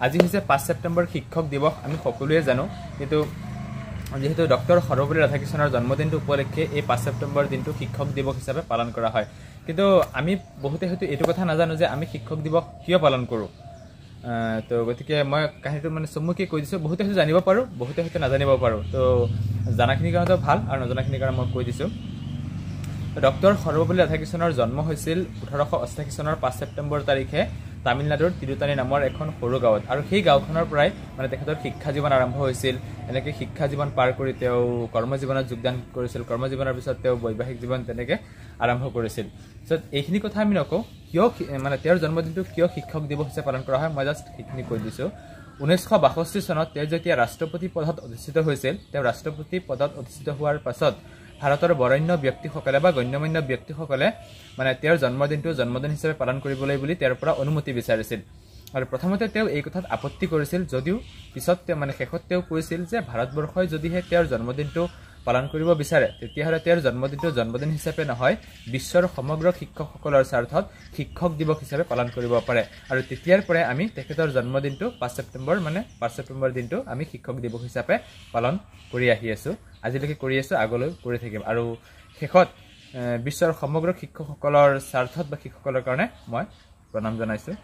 আজি হৈছে 5 ছেপ্টেম্বৰ শিক্ষক দিৱস আমি সকলোৱে জানো কিন্তু যেহেতু ডক্টৰ সৰ্বপল্লী ৰাধাকৃষ্ণনৰ জন্মদিনটো উপলক্ষে এই 5 ছেপ্টেম্বৰ দিনটো শিক্ষক দিৱস হিচাপে পালন কৰা হয় কিন্তু আমি বহুতে হয়তো এইটো কথা নাজানো যে আমি শিক্ষক দিৱস কিয় পালন কৰোঁ তো গতিকে মই কাহিনীটো মানে চমুকৈ কৈ দিছোঁ বহুতে হয়তো জানিব পাৰোঁ বহুতে হয়তো নাজানিব পাৰোঁ তো জানাখিনিৰ কাৰণেতো ভাল আৰু নজনাখিনিৰ কাৰণে মই কৈ দিছোঁ ডক্টৰ সৰ্বপল্লী ৰাধাকৃষ্ণনৰ জন্ম হৈছিল 1888 চনৰ 5 ছেপ্টেম্বৰ তাৰিখে তামিলনাডুৰ তিৰুতানি নামৰ এখন সৰু গাঁৱত আৰু সেই গাঁওখনৰ পৰাই মানে তেখেতৰ শিক্ষা জীৱন আৰম্ভ হৈছিল এনেকৈ শিক্ষা জীৱন পাৰ কৰি তেওঁ কৰ্মজীৱনত যোগদান কৰিছিল কৰ্মজীৱনৰ পিছত তেওঁ বৈবাহিক জীৱন তেনেকৈ আৰম্ভ কৰিছিল পিছত এইখিনি কথা আমি নকওঁ কিয় মানে তেওঁৰ জন্মদিনটো কিয় শিক্ষক দিৱস হিচাপে পালন কৰা হয় মই জাষ্ট সেইখিনি কৈ দিছোঁ 1962 চনত তেওঁ যেতিয়া ৰাষ্ট্ৰপতি পদত অধিষ্ঠিত হৈছিল তেওঁ ৰাষ্ট্ৰপতি পদত অধিষ্ঠিত হোৱাৰ পাছত ভাৰতৰ বৰেণ্য ব্যক্তিসকলে বা গণ্যমান্য ব্যক্তিসকলে মানে তেওঁৰ জন্মদিনটো জন্মদিন হিচাপে পালন কৰিবলৈ বুলি তেওঁৰ পৰা অনুমতি বিচাৰিছিল আৰু প্ৰথমতে তেওঁ এই কথাত আপত্তি কৰিছিল যদিও পিছত মানে শেষত তেওঁ কৈছিল যে ভাৰতবৰ্ষই যদিহে তেওঁৰ জন্মদিনটো পালন কৰিব বিচাৰে তেতিয়াহ'লে তেওঁৰ জন্মদিনটো জন্মদিন হিচাপে নহয় বিশ্বৰ সমগ্ৰ শিক্ষকসকলৰ স্বাৰ্থত শিক্ষক দিৱস হিচাপে পালন কৰিব পাৰে আৰু তেতিয়াৰ পৰাই আমি তেখেতৰ জন্মদিনটো 5 ছেপ্টেম্বৰ দিনটো আমি শিক্ষক দিৱস হিচাপে পালন কৰি আহি আছোঁ আজিলৈকে কৰি আছোঁ আগলৈ কৰি থাকিম আৰু শেষত বিশ্বৰ সমগ্ৰ শিক্ষকসকলৰ স্বাৰ্থত বা শিক্ষকসকলৰ কাৰণে মই প্ৰণাম জনাইছোঁ